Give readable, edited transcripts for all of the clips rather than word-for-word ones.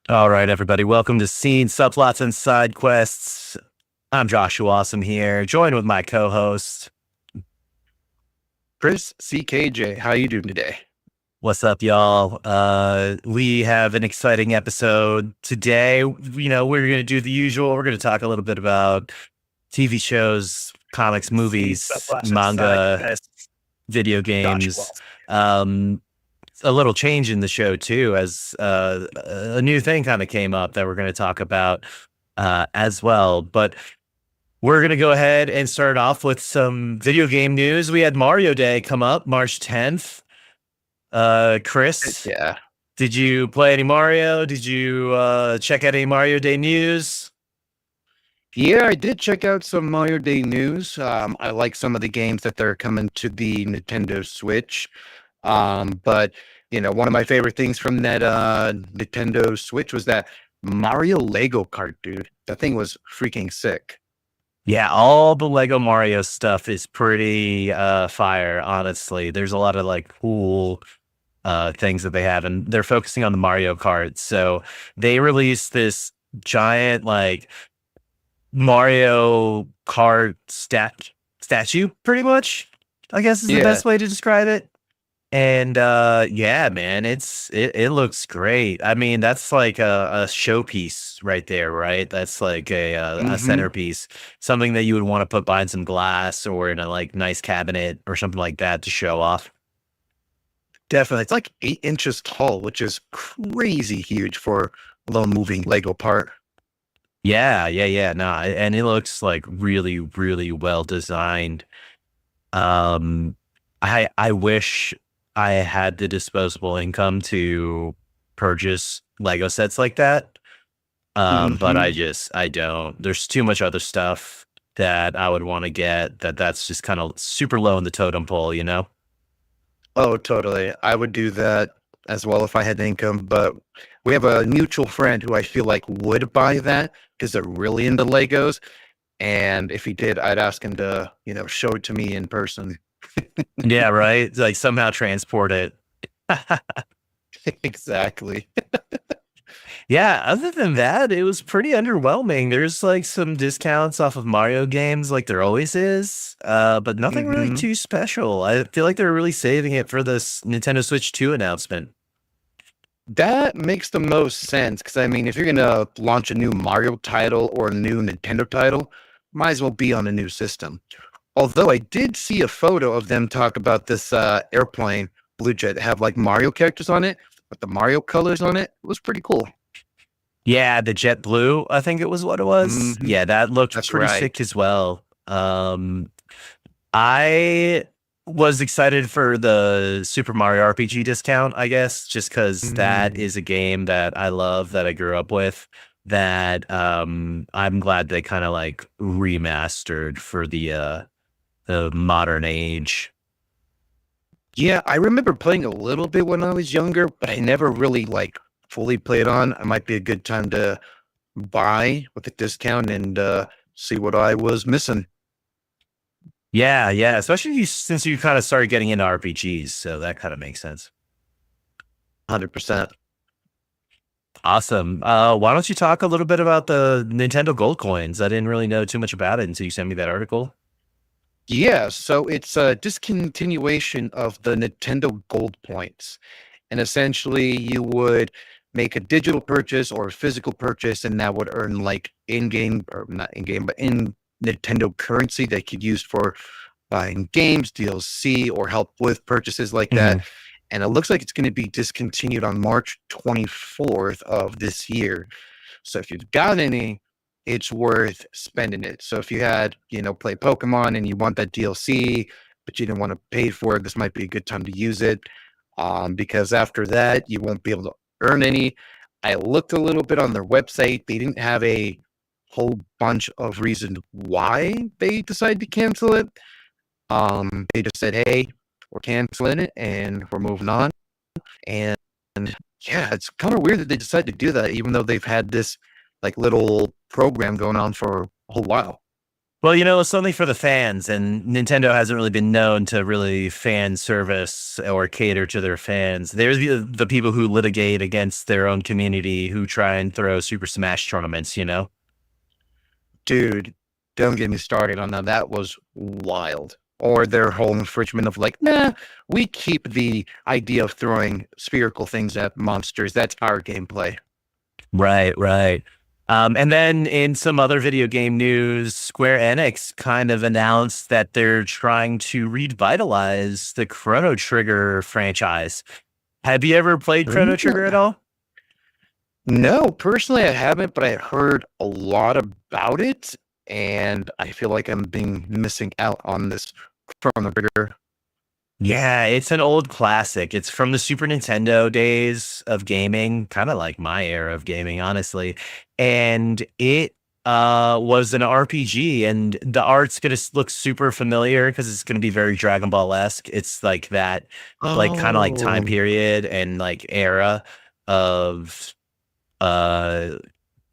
All right, everybody. Welcome to Scene, Subplots, and Sidequests. I'm Joshua Awesome here, joined with my co-host. Chris CKJ, how you doing today? What's up, y'all? We have an exciting episode today. We're going to do the usual. We're going to talk a little bit about TV shows, comics, See, movies, Subplots and manga, Sidequests, video Joshua. games. Um, a little change in the show too, as a new thing kind of came up that we're going to talk about as well. But we're going to go ahead and start off with some video game news. We had Mario Day come up March 10th. Chris, Yeah. did you play any Mario? Did you check out any Mario Day news? Yeah, I did check out some Mario Day news. I like some of the games that they're coming to the Nintendo Switch. But one of my favorite things from that Nintendo Switch was that Mario Lego cart, dude. That thing was freaking sick. Yeah, all the Lego Mario stuff is pretty fire, honestly. There's a lot of like cool things that they have, and they're focusing on the Mario Kart. So they released this giant like Mario Kart statue, pretty much, I guess is the Yeah. best way to describe it. And yeah, man, it looks great. I mean, that's like a showpiece right there, right? That's like a Mm-hmm. centerpiece, something that you would want to put behind some glass or in a like nice cabinet or something like that to show off. Definitely. It's like 8 inches tall, which is crazy huge for a little moving Lego part. Yeah, yeah, yeah. No, and it looks like really, really well designed. Um, I wish I had the disposable income to purchase Lego sets like that. But Mm-hmm. I don't. There's too much other stuff that I would want to get that's just kind of super low in the totem pole, you know? Oh, totally. I would do that as well if I had the income, but we have a mutual friend who I feel like would buy that because they're really into Legos. And if he did, I'd ask him to, show it to me in person. Yeah, right. Like somehow transport it. Exactly. Yeah, other than that, it was pretty underwhelming. There's like some discounts off of Mario games like there always is. But nothing really Hmm. too special. I feel like they're really saving it for this Nintendo Switch 2 announcement. That makes the most sense because I mean, if you're gonna launch a new Mario title or a new Nintendo title, might as well be on a new system. Although I did see a photo of them talk about this airplane, Blue Jet, that have like Mario characters on it, but the Mario colors on it was pretty cool. Yeah, the Jet Blue, I think it was what it was. Hmm. Yeah, that looked That's pretty right. sick as well. I was excited for the Super Mario RPG discount, I guess, just because that Mm. is a game that I love, that I grew up with, that I'm glad they kind of like remastered for the modern age. Yeah, I remember playing a little bit when I was younger, but I never really like fully played on. It might be a good time to buy with a discount and see what I was missing. Yeah, yeah, especially since you kind of started getting into RPGs, so that kind of makes sense. 100%. Awesome. Why don't you talk a little bit about the Nintendo Gold coins? I didn't really know too much about it until you sent me that article. Yeah, so it's a discontinuation of the Nintendo Gold points. And essentially, you would make a digital purchase or a physical purchase, and that would earn like in game, or not in game, but in Nintendo currency that you could use for buying games, DLC, or help with purchases like Hmm. that. And it looks like it's going to be discontinued on March 24th of this year. So if you've got any, it's worth spending it. So if you had, play Pokemon and you want that DLC, but you didn't want to pay for it, this might be a good time to use it. Because after that, you won't be able to earn any. I looked a little bit on their website. They didn't have a whole bunch of reasons why they decided to cancel it. They just said, "Hey, we're canceling it and we're moving on." And yeah, it's kind of weird that they decided to do that, even though they've had this like little program going on for a whole while. Well, it's something for the fans, and Nintendo hasn't really been known to really fan service or cater to their fans. There's the people who litigate against their own community who try and throw Super Smash tournaments. Dude, don't get me started on that. That was wild. Or their whole infringement of like, nah, we keep the idea of throwing spherical things at monsters. That's our gameplay. Right, right. And then in some other video game news, Square Enix kind of announced that they're trying to revitalize the Chrono Trigger franchise. Have you ever played Chrono Trigger at all? No, personally, I haven't, but I heard a lot about it, and I feel like I'm being missing out on this from the Trigger. Yeah, it's an old classic. It's from the Super Nintendo days of gaming, kind of like my era of gaming, honestly. And it was an RPG, and the art's gonna look super familiar because it's gonna be very Dragon Ball-esque. It's like that, like kind of like time Oh, period and like era of uh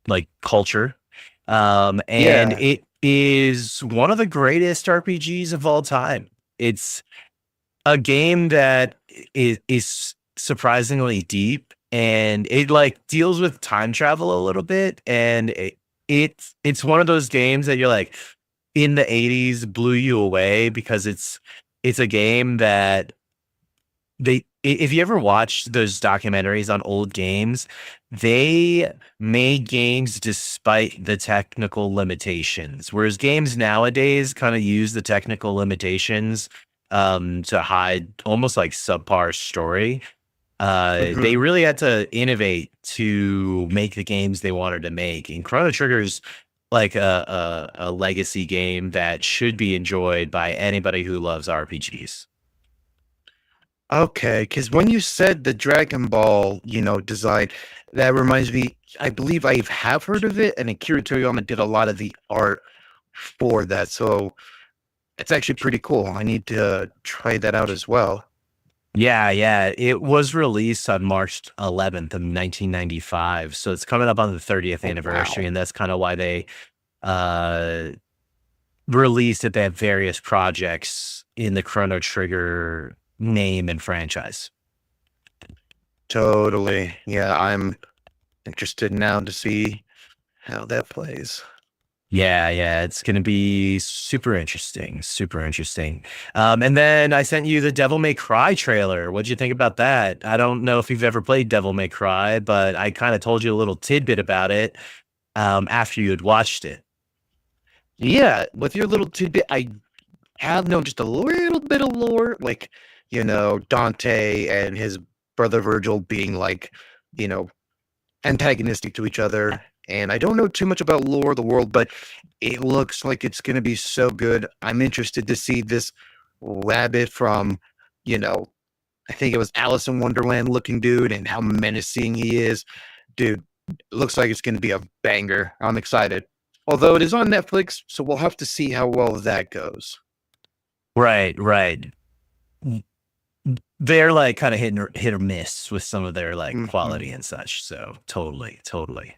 like culture. And yeah. it is one of the greatest RPGs of all time. It's a game that is surprisingly deep, and it like deals with time travel a little bit, and it's one of those games that you're like in the 80s blew you away because it's a game that if you ever watched those documentaries on old games, they made games despite the technical limitations. Whereas games nowadays kind of use the technical limitations to hide almost like subpar story. They Mhm. really had to innovate to make the games they wanted to make. And Chrono Trigger's like a legacy game that should be enjoyed by anybody who loves RPGs. Okay, because when you said the Dragon Ball, design, that reminds me, I believe I have heard of it, and Akira Toriyama did a lot of the art for that. So it's actually pretty cool. I need to try that out as well. Yeah, yeah. It was released on March 11th of 1995. So it's coming up on the 30th Oh, anniversary. wow. And that's kind of why they uh, released it. They have various projects in the Chrono Trigger name and franchise. Totally. Yeah, I'm interested now to see how that plays. Yeah, yeah. It's going to be super interesting. Super interesting. And then I sent you the Devil May Cry trailer. What'd you think about that? I don't know if you've ever played Devil May Cry, but I kind of told you a little tidbit about it after you had watched it. Yeah, with your little tidbit, I have known just a little bit of lore, like, Dante and his brother Virgil being like, you know, antagonistic to each other. And I don't know too much about lore of the world, but it looks like it's going to be so good. I'm interested to see this rabbit from, you know, I think it was Alice in Wonderland looking dude and how menacing he is. Dude, it looks like it's going to be a banger. I'm excited. Although it is on Netflix, so we'll have to see how well that goes. Right, right. They're like kind of hit or miss with some of their like Mhm. quality and such. So totally, totally.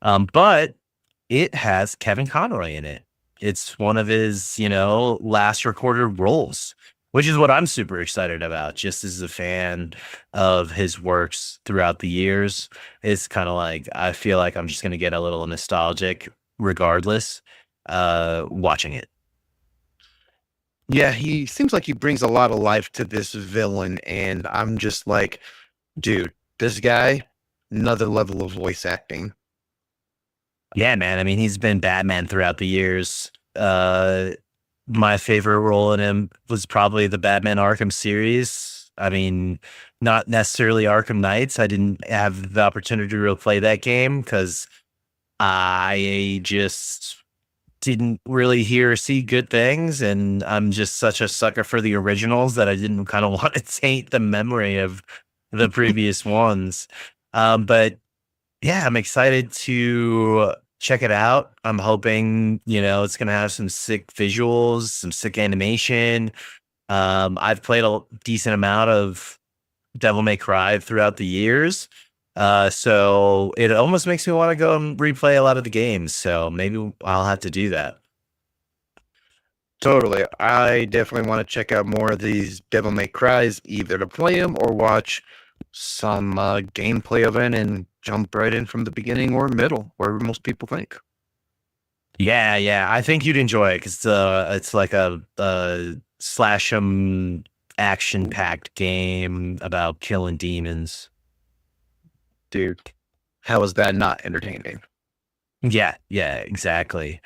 But it has Kevin Conroy in it. It's one of his, last recorded roles, which is what I'm super excited about. Just as a fan of his works throughout the years, it's kind of like I feel like I'm just gonna get a little nostalgic regardless, watching it. Yeah, he seems like he brings a lot of life to this villain, and I'm just like, dude, this guy, another level of voice acting. Yeah, man. I mean, he's been Batman throughout the years. My favorite role in him was probably the Batman Arkham series. I mean, not necessarily Arkham Knights. I didn't have the opportunity to really play that game because I just didn't really hear or see good things. And I'm just such a sucker for the originals that I didn't kind of want to taint the memory of the previous ones. But yeah, I'm excited to check it out. I'm hoping, it's gonna have some sick visuals, some sick animation. I've played a decent amount of Devil May Cry throughout the years. So it almost makes me want to go and replay a lot of the games. So maybe I'll have to do that. Totally. I definitely want to check out more of these Devil May Cries, either to play them or watch some gameplay of it and jump right in from the beginning or middle, wherever most people think. Yeah, yeah. I think you'd enjoy it because it's like a slash 'em action packed game about killing demons. Dude, how is that not entertaining? Yeah, yeah, exactly.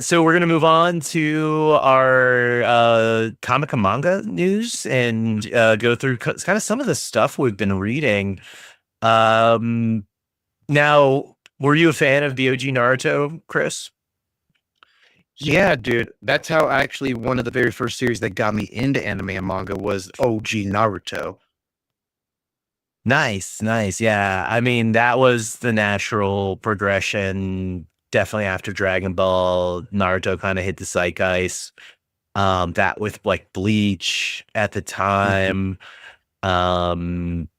So we're gonna move on to our comic and manga news and go through kind of some of the stuff we've been reading. Um, Now, were you a fan of the OG Naruto, Chris? Yeah, dude. That's how actually one of the very first series that got me into anime and manga was OG Naruto. Nice, nice. Yeah, I mean that was the natural progression. Definitely after Dragon Ball, Naruto kind of hit the zeitgeist. That with like Bleach at the Mhm. time. Um,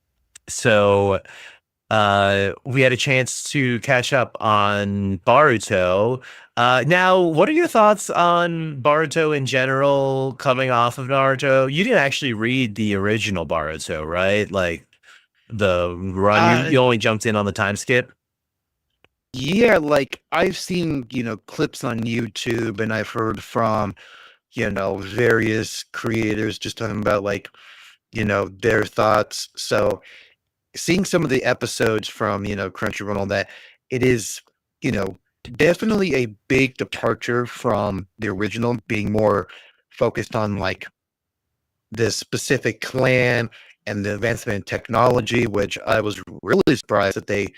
so we had a chance to catch up on Baruto. Now, what are your thoughts on Baruto in general coming off of Naruto? You didn't actually read the original Baruto, right? Like the run, Uh, you only jumped in on the time skip. yeah, like I've seen, clips on YouTube and I've heard from, various creators just talking about like, their thoughts. So seeing some of the episodes from, Crunchyroll and all that, it is, you know, definitely a big departure from the original, being more focused on like this specific clan and the advancement in technology, which I was really surprised that they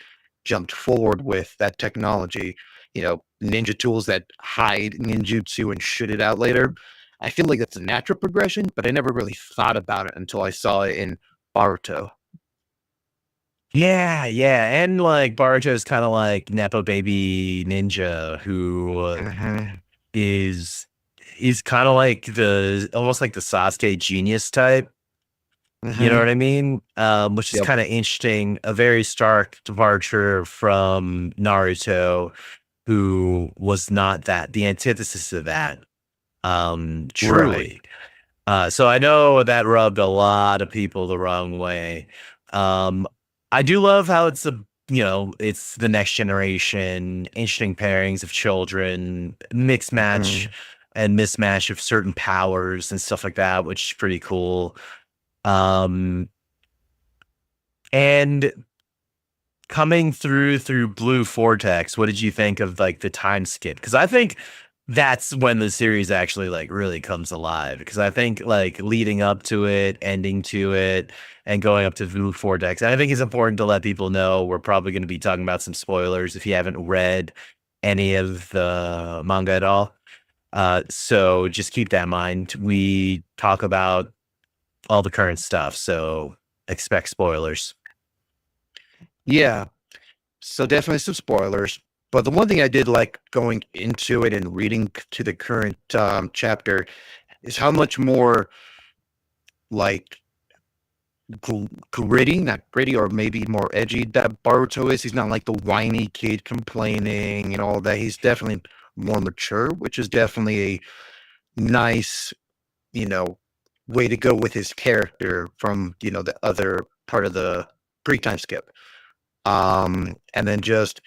jumped forward with that technology. Ninja tools that hide ninjutsu and shoot it out later. I feel like that's a natural progression, but I never really thought about it until I saw it in Baruto. Yeah, yeah, and like Baruto is kind of like Nepo baby ninja who Mhm, is is kind of like the almost like the Sasuke genius type. You know mhm. what I mean? Which is Yep. kind of interesting. A very stark departure from Naruto, who was not that the antithesis of that. Right. Truly. So I know that rubbed a lot of people the wrong way. Um, I do love how it's it's the next generation, interesting pairings of children, mix match Mhm. and mismatch of certain powers and stuff like that, which is pretty cool. Um, and coming through Blue Vortex, what did you think of like the time skip? Because I think that's when the series actually like really comes alive. Because I think like leading up to it, ending to it, and going up to Blue Vortex, and I think it's important to let people know we're probably going to be talking about some spoilers if you haven't read any of the manga at all. So just keep that in mind. We talk about all the current stuff, so expect spoilers. Yeah. So definitely some spoilers. But the one thing I did like going into it and reading to the current chapter is how much more like gritty, not gritty, or maybe more edgy that Baruto is. He's not like the whiny kid complaining and all that. He's definitely more mature, which is definitely a nice, you know, way to go with his character from, the other part of the pre-time skip. And then just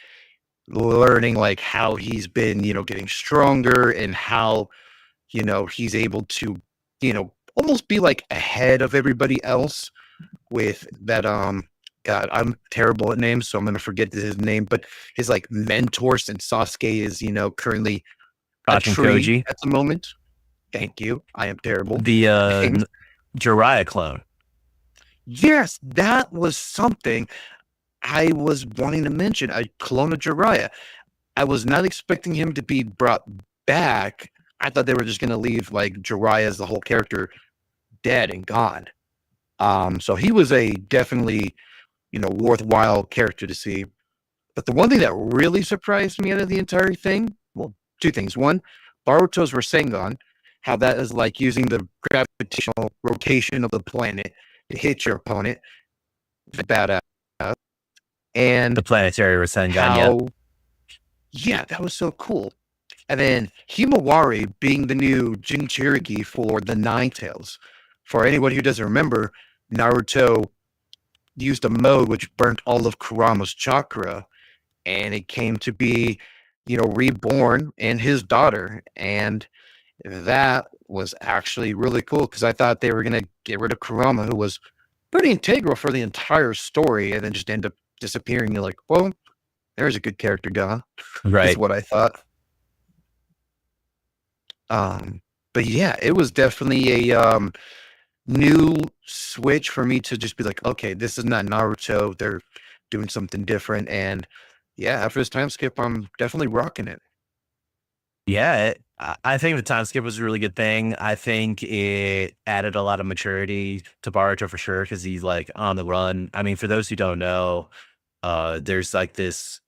learning like how he's been, getting stronger and how, he's able to, almost be like ahead of everybody else with that God, I'm terrible at names, so I'm gonna forget his name, but his like mentor since Sasuke is, currently a Bach and tree Koji, at the moment. Thank you. I am terrible the at names. Jiraiya clone. Yes, that was something I was wanting to mention. A clone of Jiraiya. I was not expecting him to be brought back. I thought they were just gonna leave like Jiraiya as the whole character dead and gone. So he was a definitely, worthwhile character to see. But the one thing that really surprised me out of the entire thing, well, two things. One, Baruto's Rasengan, how that is like using the gravitational rotation of the planet to hit your opponent. Badass. The And planetary Rasengan, yeah. how, yeah, that was so cool. And then Himawari being the new Jinchuriki for the Nine Tails. For anyone who doesn't remember, Naruto used a mode which burnt all of Kurama's chakra, and it came to be, reborn in his daughter. And that was actually really cool because I thought they were going to get rid of Kurama, who was pretty integral for the entire story, and then just end up disappearing. You're like, well, there's a good character gone, is Right. what I thought. But yeah, it was definitely a new switch for me to just be like, okay, this is not Naruto. They're doing something different. And yeah, after this time skip, I'm definitely rocking it. Yeah, I think the time skip was a really good thing. I think it added a lot of maturity to Baruto for sure because he's like on the run. I mean, for those who don't know, there's like this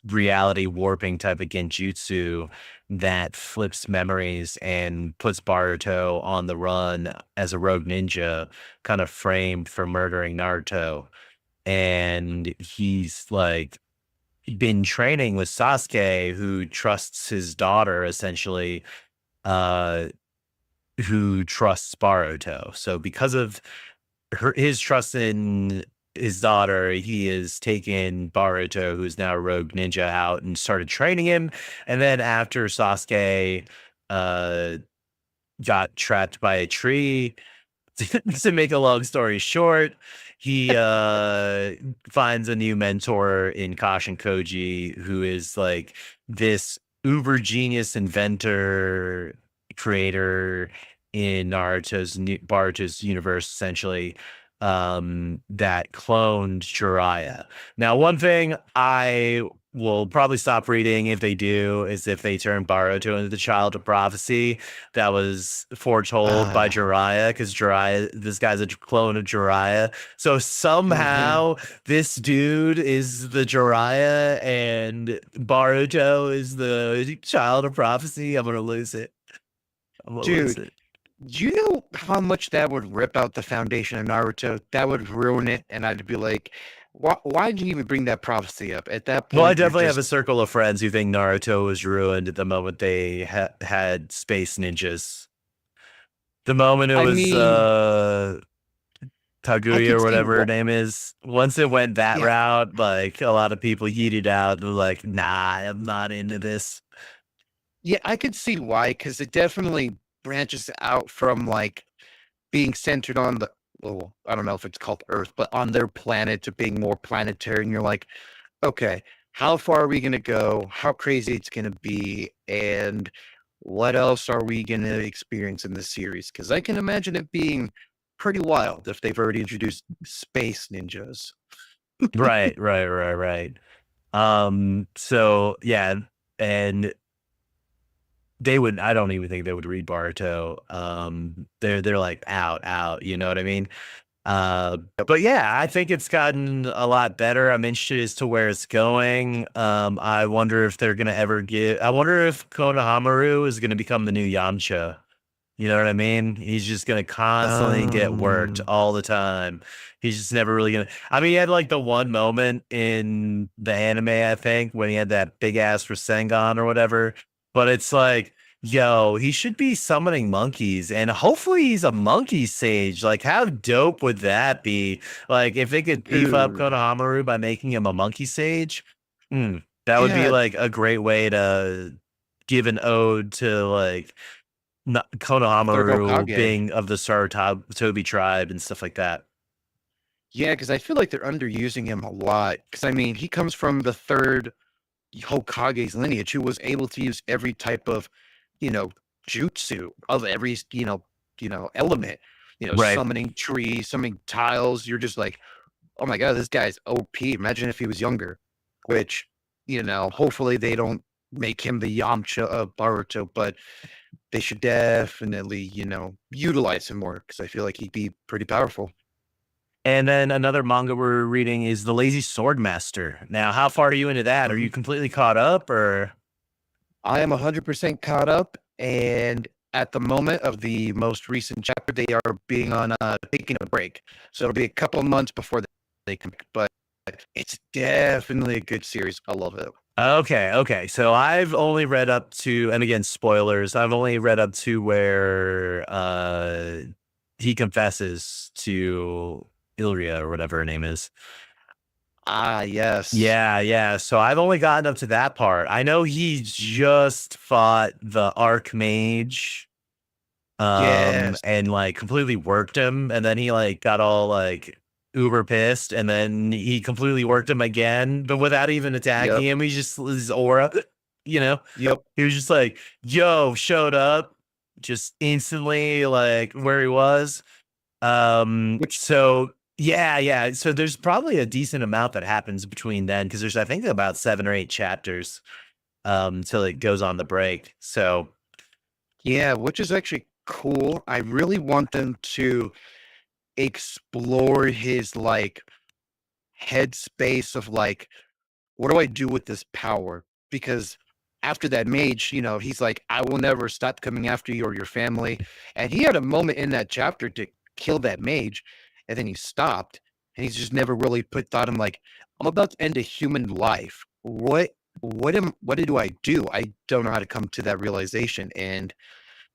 reality warping type of genjutsu that flips memories and puts Baruto on the run as a rogue ninja, kind of framed for murdering Naruto. And he's like been training with Sasuke, who trusts his daughter essentially, uh, who trusts Baruto. So because of his trust in his daughter, he has taken Baruto, who's now a rogue ninja, out and started training him. And then after Sasuke uh, got trapped by a tree, to make a long story short, he finds a new mentor in Kashin Koji, who is like this uber genius inventor, creator in Baruto's universe, essentially, that cloned Jiraiya. Now, one thing I will probably stop reading if they do is if they turn Baruto into the child of prophecy that was foretold by Ah, Jiraiya, because Jiraiya, this guy's a clone of Jiraiya. So mhm. somehow this dude is the Jiraiya and Baruto is the child of prophecy. I'm gonna lose it. I'm gonna lose Dude, it. do you know how much that would rip out the foundation of Naruto? That would ruin it. And I'd be like, why did you even bring that prophecy up? At that Well, I point, you're definitely have just, a circle of friends who think Naruto was ruined at the moment they had space ninjas. The moment it I was mean, I Taguya or could see whatever her what, name is. Once it went that yeah, route, like a lot of people yeeted out and were like, nah, I'm not into this. yeah, I could see why, because it definitely branches out from like being centered on the, well, I don't know if it's called Earth, but on their planet to being more planetary. And you're like, okay, how far are we going to go? How crazy it's going to be? And what else are we going to experience in this series? Because I can imagine it being pretty wild if they've already introduced space ninjas. Right, right, right, right. So yeah, and they would I don't even think they would read Baruto. They're like out, you know what I mean? Uh, Yep. but yeah, I think it's gotten a lot better. I'm interested as to where it's going. I wonder if they're gonna ever get. I wonder if Konohamaru is gonna become the new Yamcha. You know what I mean? He's just gonna constantly get worked Um, all the time. He's just never really gonna. I mean, he had like the one moment in the anime, I think, when he had that big ass Rasengan or whatever. But it's like, yo, he should be summoning monkeys, and hopefully he's a monkey sage. Like, how dope would that be? Like, if they could beef up dude, Konohamaru by making him a monkey sage, that would be yeah, like a great way to give an ode to like third Konohamaru Hokage. being of the Sarutobi tribe and stuff like that. Yeah, because I feel like they're underusing him a lot. Because I mean, he comes from the third Hokage's lineage, who was able to use every type of, you know, jutsu of every, element. Right. Summoning trees, summoning tiles. You're just like, oh my god, this guy's OP. Imagine if he was younger. Which, hopefully they don't make him the Yamcha of Baruto, but they should definitely, utilize him more because I feel like he'd be pretty powerful. And then another manga we're reading is The Lazy Sword Master. Now, how far are you into that? Are you Mhm. completely caught up or I am 100% caught up, and at the moment of the most recent chapter, they are being on taking a break, so it'll be a couple of months before they come back. But it's definitely a good series. I love it. Okay. So I've only read up to, and again, spoilers. I've only read up to where he confesses to Ilria or whatever her name is. Ah, yes. Yeah. So I've only gotten up to that part. I know he just fought the Archmage, Yes. and like completely worked him, and then he like got all like uber pissed, and then he completely worked him again, but without even attacking Yep. him. He just his aura, you know, Yep. he was just like, yo, showed up just instantly like where he was. Which So yeah. So there's probably a decent amount that happens between then because there's I think about 7 or 8 chapters till it goes on the break. So yeah, which is actually cool. I really want them to explore his like headspace of like, what do I do with this power? Because after that mage, he's like, I will never stop coming after you or your family. And he had a moment in that chapter to kill that mage, and then he stopped, and he's just never really put thought in like, I'm about to end a human life. What do I do? I don't know how to come to that realization. And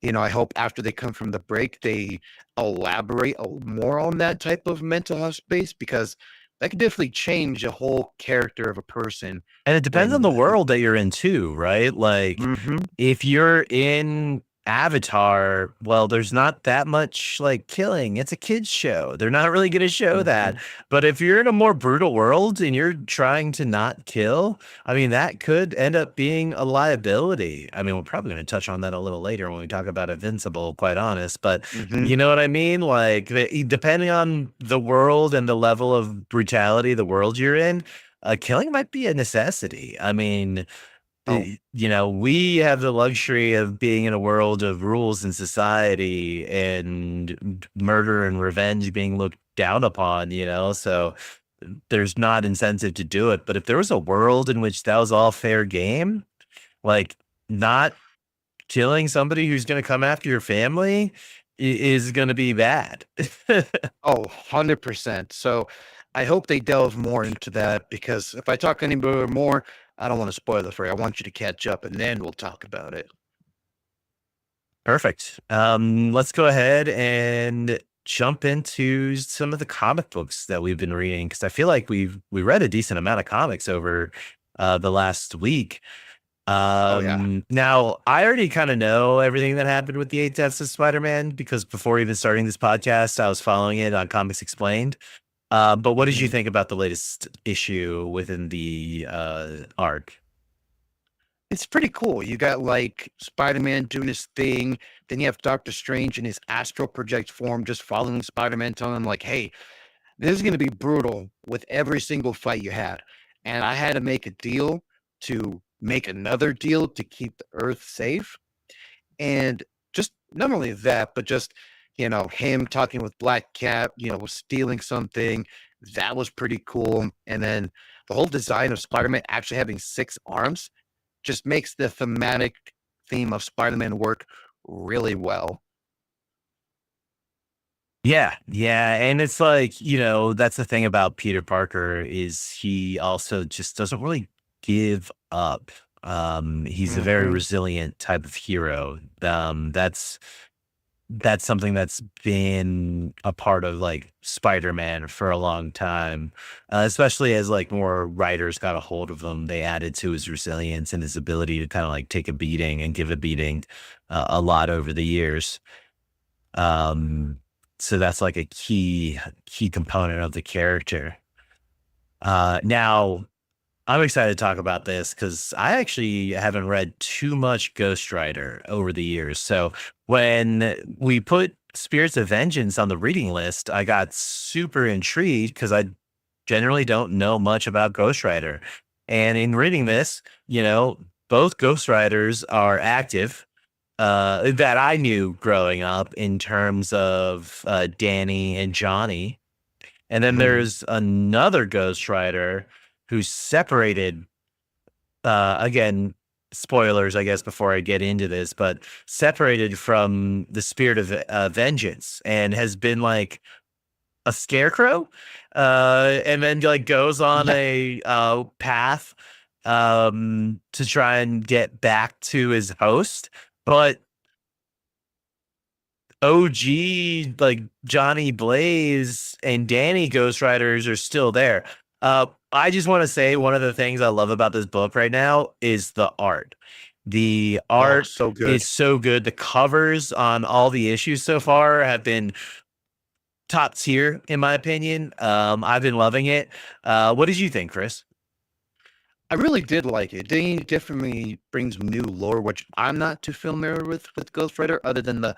I hope after they come from the break, they elaborate more on that type of mental health space, because that could definitely change the whole character of a person and it depends on when. the world that you're in too, right? Like Mhm, if you're in Avatar, well, there's not that much like killing. It's a kids show. They're not really going to show that. mhm, But if you're in a more brutal world and you're trying to not kill, I mean, that could end up being a liability. I mean, we're probably going to touch on that a little later when we talk about Invincible, quite honest. But mhm. you know what I mean? Like, depending on the world and the level of brutality the world you're in, killing might be a necessity. I mean, Oh, we have the luxury of being in a world of rules and society and murder and revenge being looked down upon, so there's not incentive to do it. But if there was a world in which that was all fair game, like not killing somebody who's going to come after your family is going to be bad. 100%. So I hope they delve more into that, because if I talk any more, I don't want to spoil it for you. I want you to catch up, and then we'll talk about it. Perfect. Let's go ahead and jump into some of the comic books that we've been reading because I feel like we read a decent amount of comics over the last week. Oh yeah. Now I already kind of know everything that happened with the Eight Deaths of Spider-Man because before even starting this podcast, I was following it on Comics Explained. But what did you Mhm. think about the latest issue within the arc? It's pretty cool. You got like Spider-Man doing his thing. Then you have Doctor Strange in his astral project form just following Spider-Man, telling him like, hey, this is going to be brutal with every single fight you had. And I had to make a deal to make another deal to keep the Earth safe. And just not only that, but just, him talking with Black Cat, stealing something. That was pretty cool. And then the whole design of Spider-Man actually having 6 arms just makes the thematic theme of Spider-Man work really well. Yeah, and it's like, that's the thing about Peter Parker is he also just doesn't really give up. He's a very Hmm. resilient type of hero. That's something that's been a part of like Spider-Man for a long time, especially as like more writers got a hold of him. They added to his resilience and his ability to kind of like take a beating and give a beating a lot over the years. Um, so that's like a key component of the character. Now I'm excited to talk about this because I actually haven't read too much Ghost Rider over the years. So when we put Spirits of Vengeance on the reading list, I got super intrigued because I generally don't know much about Ghost Rider. And in reading this, both Ghost Riders are active that I knew growing up in terms of Danny and Johnny. And then Hmm. there's another Ghost Rider who's separated. Again, spoilers, I guess, before I get into this, but separated from the spirit of vengeance and has been like a scarecrow, and then like goes on Yeah. a path. to try and get back to his host, but OG like Johnny Blaze and Danny Ghost Riders are still there. I just want to say one of the things I love about this book right now is the art. The Oh, art so is good. so good. The covers on all the issues so far have been top tier, in my opinion. I've been loving it. What did you think, Chris? I really did like it. They definitely brings new lore, which I'm not too familiar with Ghost Rider, other than the,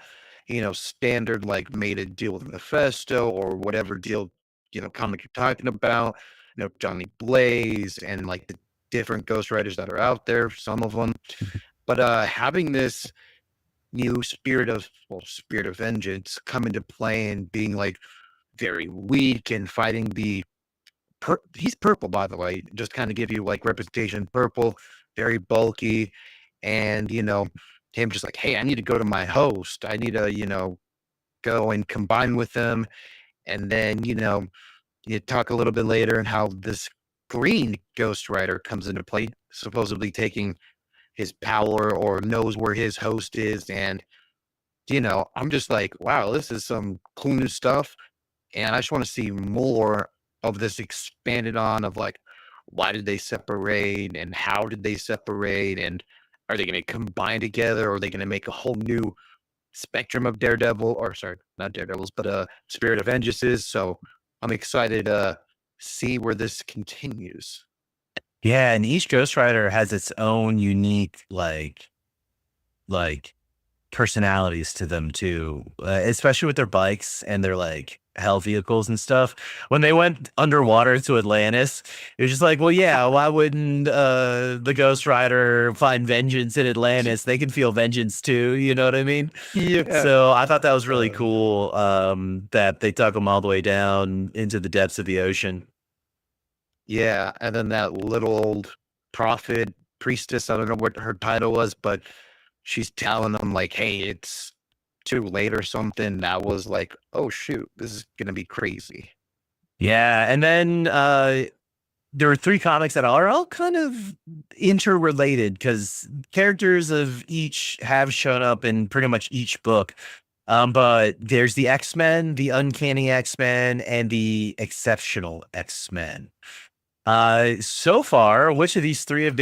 standard like made a deal with Mephisto or whatever deal, comic you're talking about. Johnny Blaze and like the different Ghost Riders that are out there, some of them. But having this new spirit of vengeance come into play and being like very weak and fighting the he's purple, by the way, just kind of give you like representation purple, very bulky, and him just like, hey, I need to go to my host, I need to go and combine with them. And then you talk a little bit later and how this green Ghost Rider comes into play, supposedly taking his power or knows where his host is. And I'm just like, wow, this is some cool new stuff. And I just want to see more of this expanded on of like, why did they separate and how did they separate? And are they going to combine together? Or are they going to make a whole new spectrum of Daredevil, or sorry, not Daredevils, but Spirit of Vengeances? So I'm excited to see where this continues. Yeah, and each Ghost Rider has its own unique like personalities to them too, especially with their bikes and their like hell vehicles and stuff. When they went underwater to Atlantis, it was just like, well, yeah, why wouldn't the Ghost Rider find vengeance in Atlantis? They can feel vengeance too. You know what I mean? Yeah. So I thought that was really Uh, cool that they dug them all the way down into the depths of the ocean. yeah. And then that little old prophet priestess, I don't know what her title was, but she's telling them like, hey, it's too late or something. That was like, oh shoot, this is gonna be crazy. Yeah, and then there are three comics that are all kind of interrelated because characters of each have shown up in pretty much each book. But there's the X-Men, the Uncanny X-Men, and the Exceptional X-Men. So far, which of these three has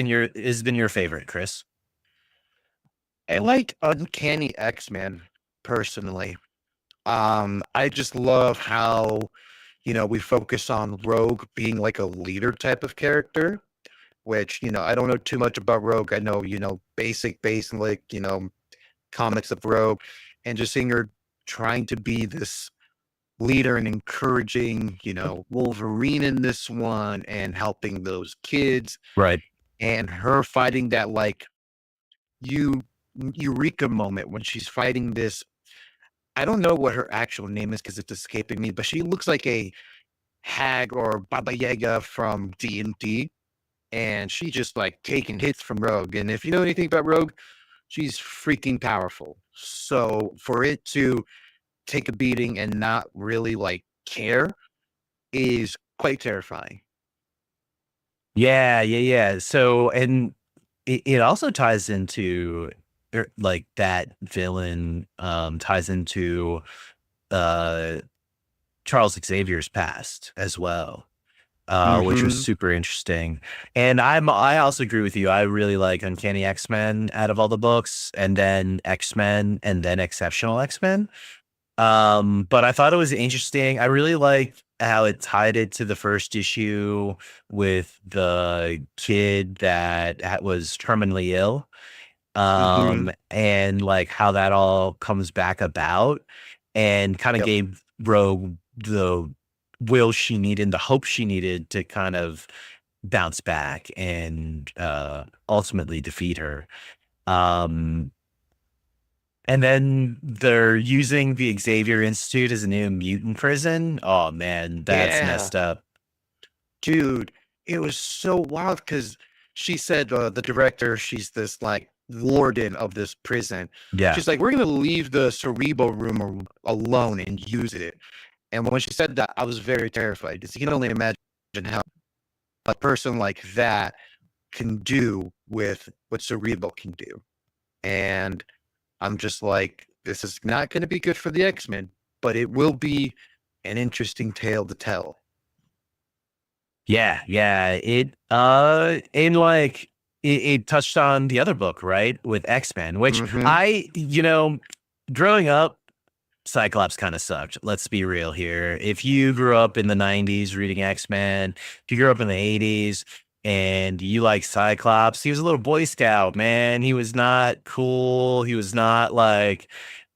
been your favorite, Chris? I like Uncanny X-Men personally. I just love how, we focus on Rogue being like a leader type of character, which, I don't know too much about Rogue. I know, basic, like, comics of Rogue, and just seeing her trying to be this leader and encouraging, Wolverine in this one and helping those kids, Right. and her fighting that like you eureka moment when she's fighting this. I don't know what her actual name is because it's escaping me, but she looks like a hag or Baba Yaga from D&D, and she just like taking hits from Rogue. And if you know anything about Rogue, she's freaking powerful. So for it to take a beating and not really like care is quite terrifying. Yeah, yeah, yeah. So, and it also ties into like that villain ties into uh Charles Xavier's past as well, which was Hmm. super interesting. And I also agree with you. I really like Uncanny X-Men out of all the books, and then X-Men, and then Exceptional X-Men. But I thought it was interesting. I really liked how it tied it to the first issue with the kid that was terminally ill. Hmm. And like how that all comes back about and kind of Yep. gave Rogue the will she needed, the hope she needed to kind of bounce back and ultimately defeat her. Um, and then they're using the Xavier Institute as a new mutant prison. Oh man, that's Yeah. messed up. Dude, it was so wild because she said, the director, she's this like warden of this prison. Yeah. She's like, we're gonna leave the cerebral room alone and use it. And when she said that, I was very terrified because you can only imagine how a person like that can do with what Cerebral can do. And I'm just like, this is not going to be good for the X-Men, but it will be an interesting tale to tell. Yeah. It in like it touched on the other book, right? With X-Men, which Mm-hmm. growing up, Cyclops kind of sucked. Let's be real here. If you grew up in the 90s reading X-Men, if you grew up in the 80s and you like Cyclops, he was a little Boy Scout, man. He was not cool. He was not like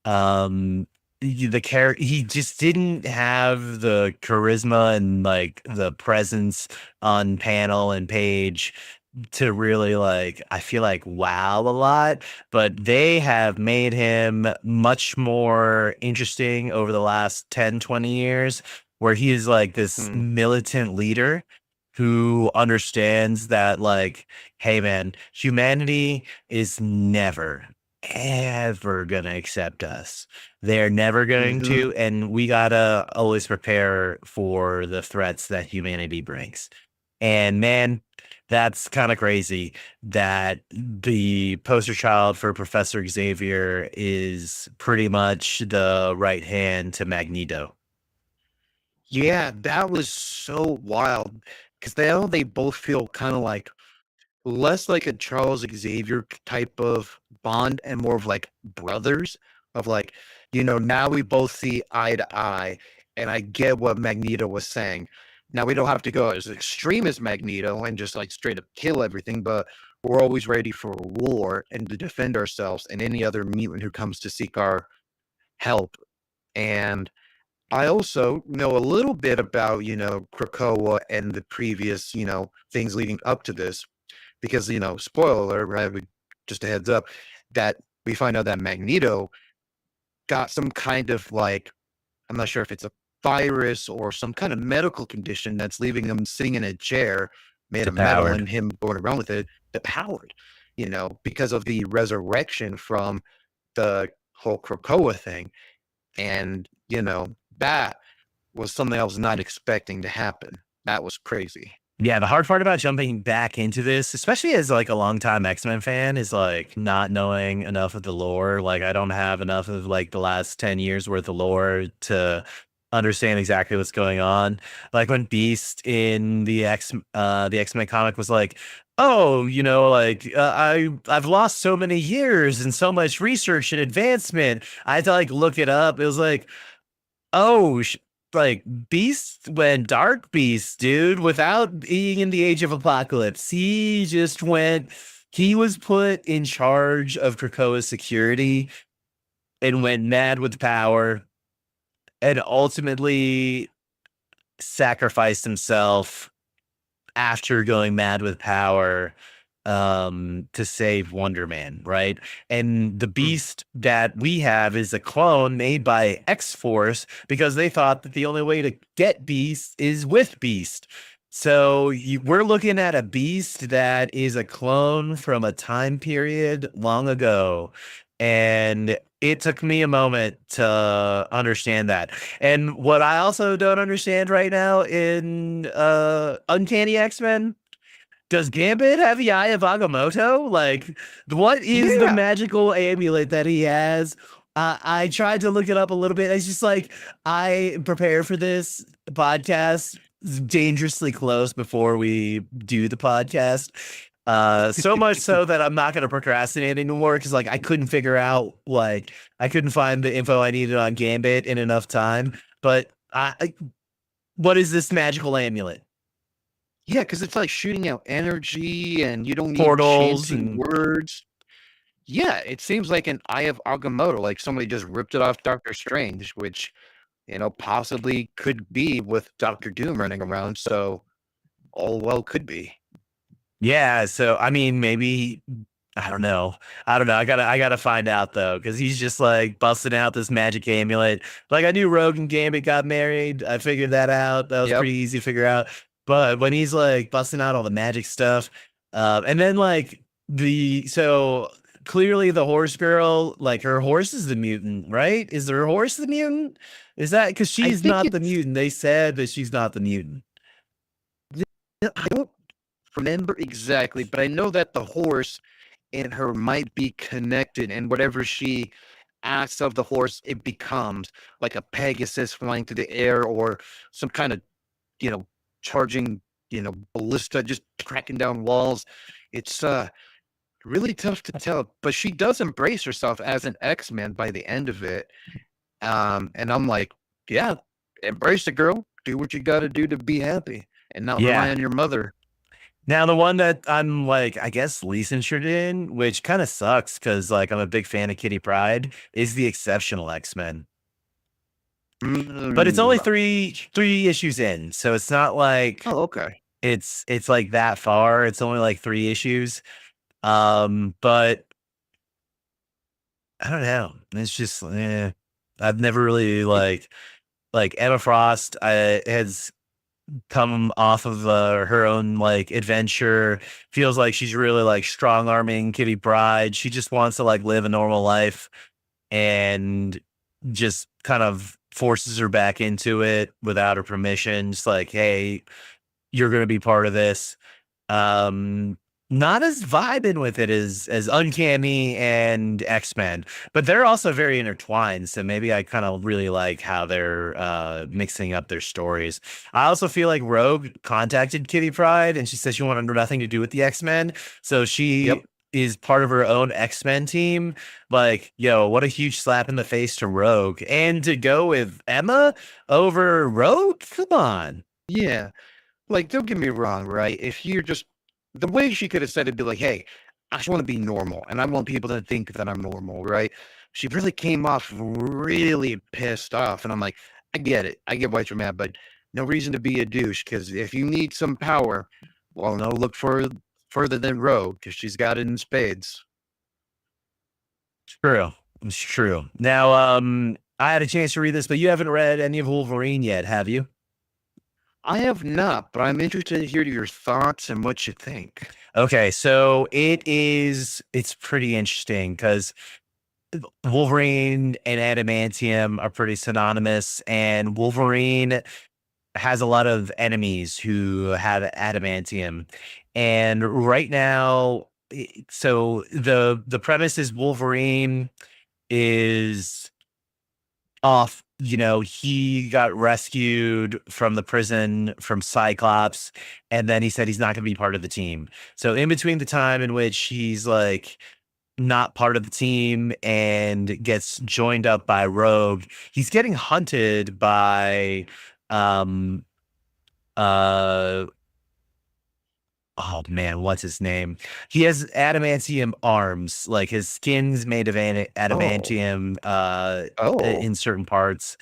the character. He just didn't have the charisma and like the presence on panel and page to really like, I feel like, wow a lot, but they have made him much more interesting over the last 10, 20 years, where he is like this Mm-hmm. militant leader who understands that, like, hey man, humanity is never ever gonna accept us. They're never going Mm-hmm. to, and we gotta always prepare for the threats that humanity brings. And man, that's kind of crazy that the poster child for Professor Xavier is pretty much the right hand to Magneto. Yeah, that was so wild because they both feel kind of like less like a Charles Xavier type of bond and more of like brothers of like, now we both see eye to eye. And I get what Magneto was saying. Now we don't have to go as extreme as Magneto and just like straight up kill everything, but we're always ready for war and to defend ourselves and any other mutant who comes to seek our help. And I also know a little bit about, Krakoa and the previous, things leading up to this because spoiler alert, right? Just a heads up that we find out that Magneto got some kind of like, I'm not sure if it's a virus or some kind of medical condition that's leaving him sitting in a chair made of metal Devoured. and him going around with it devoured, because of the resurrection from the whole Krakoa thing. And that was something I was not expecting to happen. That was crazy. Yeah, the hard part about jumping back into this, especially as like a longtime X-Men fan, is like not knowing enough of the lore. Like I don't have enough of like the last 10 years worth of lore to understand exactly what's going on. Like when Beast in the X-Men comic was like, "Oh, I've lost so many years and so much research and advancement." I had to like look it up. It was like, oh, like Beast went dark beast, dude, without being in the Age of Apocalypse. He was put in charge of Krakoa's security and went mad with power and ultimately sacrificed himself after going mad with power to save Wonder Man, right? And the Mm. Beast that we have is a clone made by X-Force because they thought that the only way to get Beast is with Beast. So we're looking at a Beast that is a clone from a time period long ago. And it took me a moment to understand that. And what I also don't understand right now in Uncanny X-Men, does Gambit have the Eye of Agamotto? Like, what is the Yeah. magical amulet that he has? I tried to look it up a little bit. It's just like I prepare for this podcast dangerously close before we do the podcast. So much so that I'm not going to procrastinate anymore because like I couldn't figure out I couldn't find the info I needed on Gambit in enough time. But what is this magical amulet? Yeah, because it's like shooting out energy and you don't need Portals chanting and words. Yeah, it seems like an Eye of Agamotto, like somebody just ripped it off Doctor Strange, which, possibly could be with Doctor Doom running around. So all well could be. yeah, so I mean, maybe I don't know. I don't know. I gotta find out though, because he's just like busting out this magic amulet. Like I knew Rogue and Gambit got married. I figured that out. That was Yep. pretty easy to figure out. But when he's like busting out all the magic stuff, and then like so clearly the horse girl, like her horse is the mutant, right? Is her horse the mutant? Is that because I she's think not the it's mutant? They said that she's not the mutant. I don't remember exactly, but I know that the horse and her might be connected, and whatever she asks of the horse, it becomes like a Pegasus flying through the air or some kind of, you know, charging, ballista, just cracking down walls. It's really tough to tell, but she does embrace herself as an X-Men by the end of it. And I'm like, yeah, embrace it, girl. Do what you got to do to be happy and not rely Yeah. on your mother. Now the one that I'm like, I guess least interested in, which kind of sucks because like I'm a big fan of Kitty Pryde, is the Exceptional X-Men. But it's only Mm. three issues in, so it's not like Oh, okay. it's like that far. It's only like 3 issues. But I don't know. It's just I've never really like Emma Frost has come off of her own like adventure. Feels like she's really like strong arming Kitty Pryde. She just wants to like live a normal life and just kind of forces her back into it without her permission. Just like, hey, you're going to be part of this. Um, Not as vibing with it as Uncanny and X-Men, but they're also very intertwined. So maybe I kind of really like how they're mixing up their stories. I also feel like Rogue contacted Kitty Pryde and she said she wanted nothing to do with the X-Men. So she Yep. is part of her own X-Men team. Like, yo, what a huge slap in the face to Rogue. And to go with Emma over Rogue? Come on. Yeah. Like, don't get me wrong, right? If you're just the way she could have said it, be like, hey, I just want to be normal and I want people to think that I'm normal, right? She really came off really pissed off. And I'm like, I get it. I get why you're mad, but no reason to be a douche because if you need some power, well, no, look further than Rogue because she's got it in spades. True. It's true. Now, I had a chance to read this, but you haven't read any of Wolverine yet, have you? I have not, but I'm interested to hear your thoughts and what you think. Okay, so it's pretty interesting because Wolverine and adamantium are pretty synonymous, and Wolverine has a lot of enemies who have adamantium. And right now, so the premise is Wolverine is off. He got rescued from the prison from Cyclops, and then he said he's not going to be part of the team. So in between the time in which he's like not part of the team and gets joined up by Rogue, he's getting hunted by um uh oh man, what's his name? He has adamantium arms, like his skin's made of Oh, adamantium oh, in certain parts.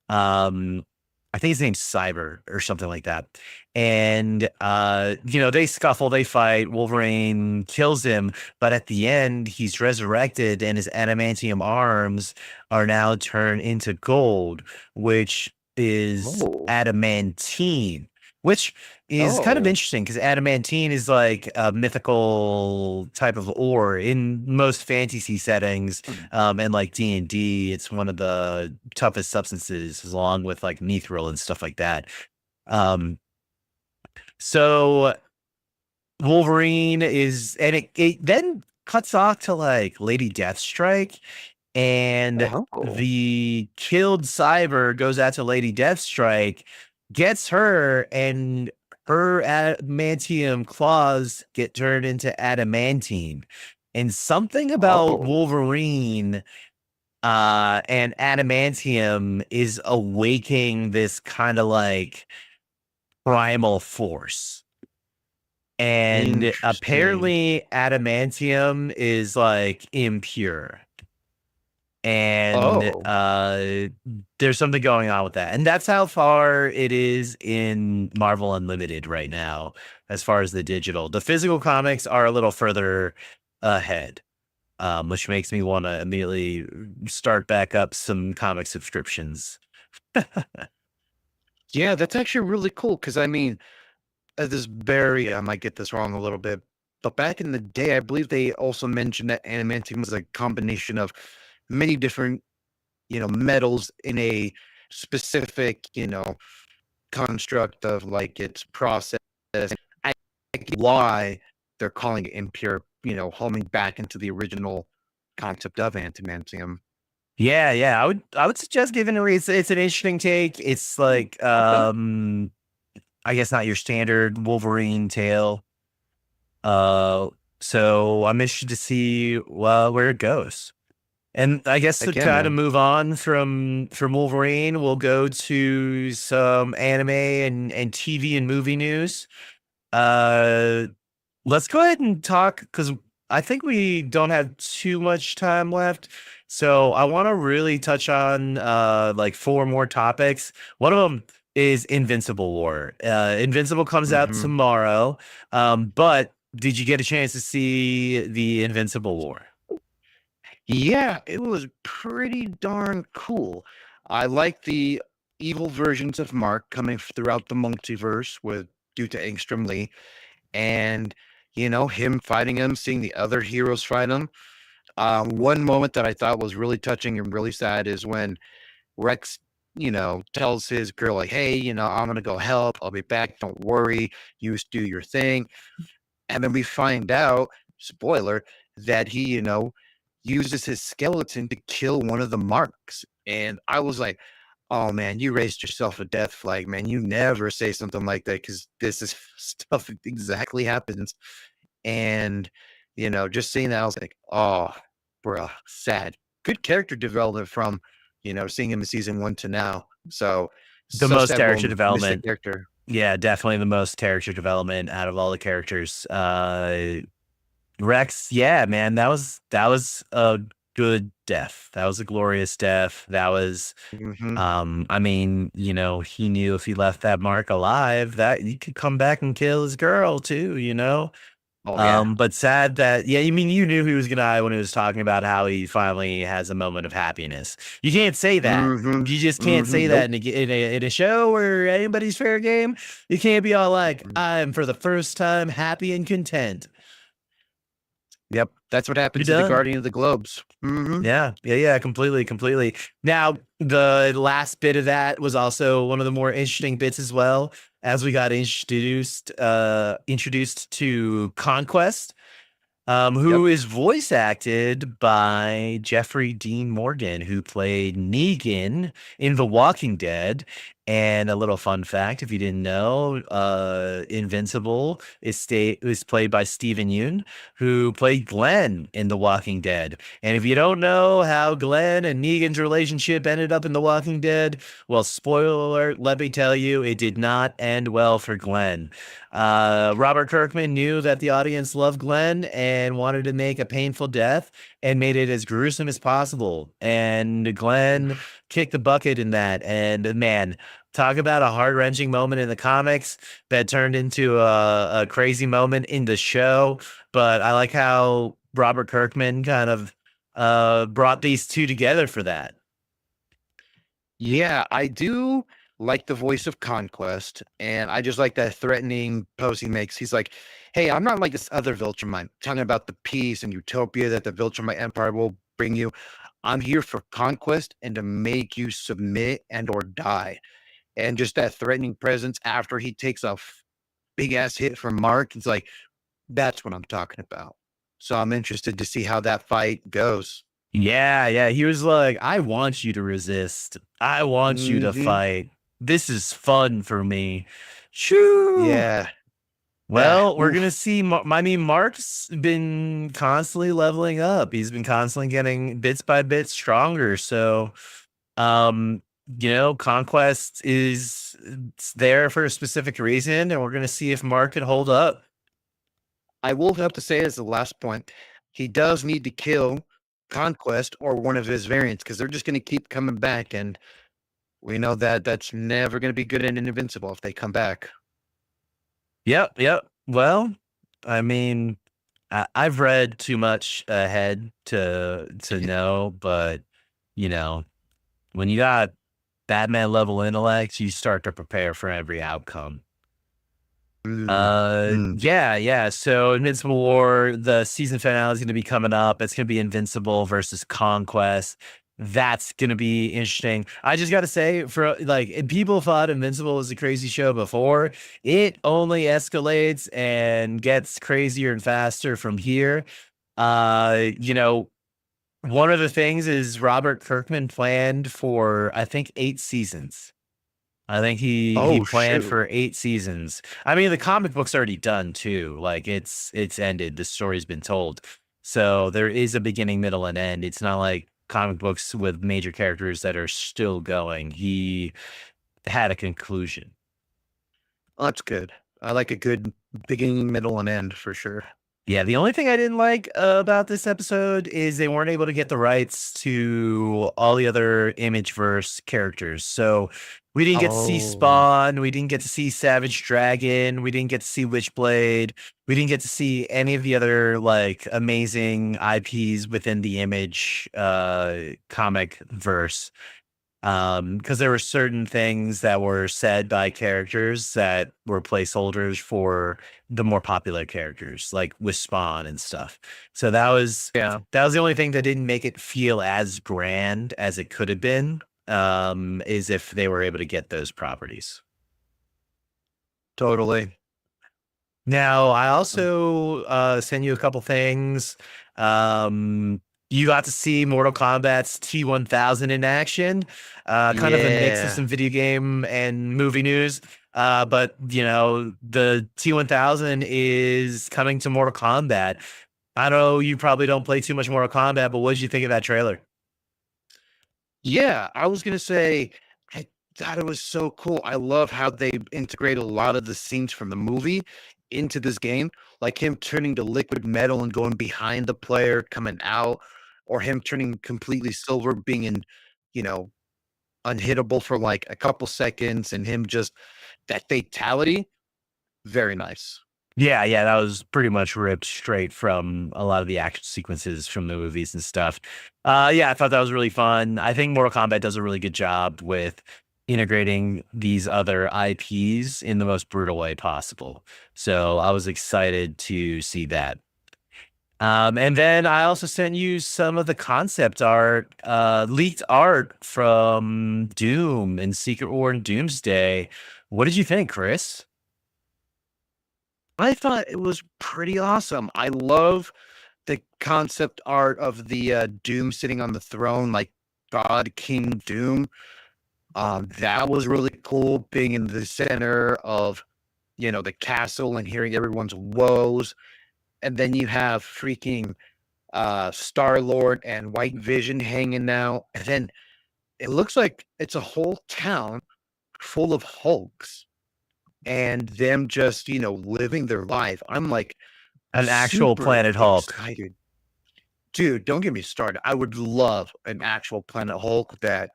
um I think his name's Cyber or something like that. And they scuffle, they fight, Wolverine kills him, but at the end he's resurrected and his adamantium arms are now turned into gold, which is oh, adamantine, which is kind of oh. interesting because adamantine is like a mythical type of ore in most fantasy settings. Hmm. And like D&D, it's one of the toughest substances along with like mithril and stuff like that. Um, so Wolverine is, and it then cuts off to like Lady Deathstrike, and Oh, the killed Cyber goes out to Lady Deathstrike, gets her, and her adamantium claws get turned into adamantine. And something about oh, Wolverine and adamantium is awaking this kind of like primal force. And interesting. apparently adamantium is like impure. And Oh, there's something going on with that. And that's how far it is in Marvel Unlimited right now, as far as the digital. The physical comics are a little further ahead, which makes me want to immediately start back up some comic subscriptions. yeah, that's actually really cool. Because I mean, this Barry, I might get this wrong a little bit, but back in the day, I believe they also mentioned that adamantium was a combination of many different, metals in a specific, construct of like its process. I why they're calling it impure, homing back into the original concept of antimantium. Yeah. I would suggest giving it. It's an interesting take. It's like Okay. I guess not your standard Wolverine tale. Uh, so I'm interested to see where it goes. And I guess to Heck yeah, kind of man. move on from Wolverine, we'll go to some anime and TV and movie news. Uh, let's go ahead and talk because I think we don't have too much time left. So I want to really touch on like four more topics. One of them is Invincible War. Invincible comes out Hmm. tomorrow. But did you get a chance to see the Invincible War? Yeah, it was pretty darn cool. I like the evil versions of Mark coming throughout the multiverse with due to Angstrom Lee, and him fighting him, seeing the other heroes fight him. One moment that I thought was really touching and really sad is when Rex, tells his girl like, "Hey, I'm gonna go help. I'll be back. Don't worry. You just do your thing." And then we find out, spoiler, that he, uses his skeleton to kill one of the marks. And I was like, oh man, you raised yourself a death flag, man. You never say something like that because this is stuff that exactly happens. And, just seeing that, I was like, oh, bruh, sad. Good character development from, seeing him in season 1 to now. So, The such most that character we'll miss the development. character. Yeah, definitely the most character development out of all the characters. Rex, yeah, man, that was a good death. That was a glorious death. That was Hmm. I mean, he knew if he left that mark alive, that he could come back and kill his girl too. Oh, yeah. But sad that, yeah, you mean you knew he was gonna die when he was talking about how he finally has a moment of happiness. You can't say that. Hmm. You just can't Hmm. say that Nope. in a show where anybody's fair game. You can't be all like, Mm. I'm for the first time happy and content. Yep. That's what You're happens to the done. Guardian of the Globes. Hmm. Yeah, completely. Now, the last bit of that was also one of the more interesting bits as well, as we got introduced to Conquest, Yep. who is voice acted by Jeffrey Dean Morgan, who played Negan in The Walking Dead. And a little fun fact, if you didn't know, Invincible is played by Stephen Yeun, who played Glenn in The Walking Dead. And if you don't know how Glenn and Negan's relationship ended up in The Walking Dead, well, spoiler alert, let me tell you, it did not end well for Glenn. Robert Kirkman knew that the audience loved Glenn and wanted to make a painful death and made it as gruesome as possible. And Glenn kicked the bucket in that. And man, talk about a heart wrenching moment in the comics that turned into a crazy moment in the show. But I like how Robert Kirkman kind of brought these two together for that. Yeah, I do like the voice of Conquest, and I just like that threatening pose he makes. He's like, "Hey, I'm not like this other Viltrumite talking about the peace and utopia that the Viltrumite Empire will bring you. I'm here for conquest and to make you submit and or die." And just that threatening presence after he takes a big ass hit from Mark, it's like, that's what I'm talking about. So I'm interested to see how that fight goes. Yeah. He was like, I want you to resist. I want you to Hmm. fight. This is fun for me. Shoo. Yeah. Yeah. Well, we're gonna Oof. see. I mean, Mark's been constantly leveling up. He's been constantly getting bits by bit stronger. So, um, Conquest is it's there for a specific reason, and we're gonna see if Mark can hold up. I will have to say as the last point, he does need to kill Conquest or one of his variants because they're just going to keep coming back, and we know that that's never going to be good and invincible if they come back. Yep. Well, I mean, I've read too much ahead to know, but you know, when you got Batman level intellect, you start to prepare for every outcome. Mm, mm. Yeah. So Invincible War, the season finale is going to be coming up. It's going to be Invincible versus Conquest. That's gonna be interesting. I just gotta say, for like, people thought Invincible was a crazy show before. It only escalates and gets crazier and faster from here. You know, one of the things is Robert Kirkman planned for, I think, 8 seasons. I think he Oh planned shoot. for 8 seasons. I mean, the comic book's already done too. Like it's ended. The story's been told. So there is a beginning, middle, and end. It's not like comic books with major characters that are still going. He had a conclusion. Oh, that's good. I like a good beginning, middle, and end for sure. Yeah, the only thing I didn't like about this episode is they weren't able to get the rights to all the other Imageverse characters. So we didn't get to see Oh, Spawn, we didn't get to see Savage Dragon, we didn't get to see Witchblade, we didn't get to see any of the other like amazing IPs within the Image comic verse. Because there were certain things that were said by characters that were placeholders for the more popular characters, like with Spawn and stuff. So yeah, that was the only thing that didn't make it feel as grand as it could have been. Is if they were able to get those properties. totally. Now, I Um, also sent you a couple things. You got to see Mortal Kombat's T1000 in action, kind of a mix of Yeah. some video game and movie news. But you know, the T1000 is coming to Mortal Kombat. I know you probably don't play too much Mortal Kombat, but what did you think of that trailer? Yeah, I was gonna say, I thought it was so cool. I love how they integrate a lot of the scenes from the movie into this game, like him turning to liquid metal and going behind the player, coming out, or him turning completely silver, being you know, unhittable for like a couple seconds, and him just that fatality. Very nice. Yeah, yeah, that was pretty much ripped straight from a lot of the action sequences from the movies and stuff. Yeah, I thought that was really fun. I think Mortal Kombat does a really good job with integrating these other IPs in the most brutal way possible. So I was excited to see that. And then I also sent you some of the concept art, leaked art from Doom and Secret War and Doomsday. What did you think, Chris? I thought it was pretty awesome. I love the concept art of the Doom sitting on the throne, like God King Doom. That was really cool being in the center of, the castle and hearing everyone's woes. And then you have freaking Star Lord and White Vision hanging out. And then it looks like it's a whole town full of Hulks and them just, living their life. I'm like An actual super Planet Hulk. excited. Dude, don't get me started. I would love an actual Planet Hulk that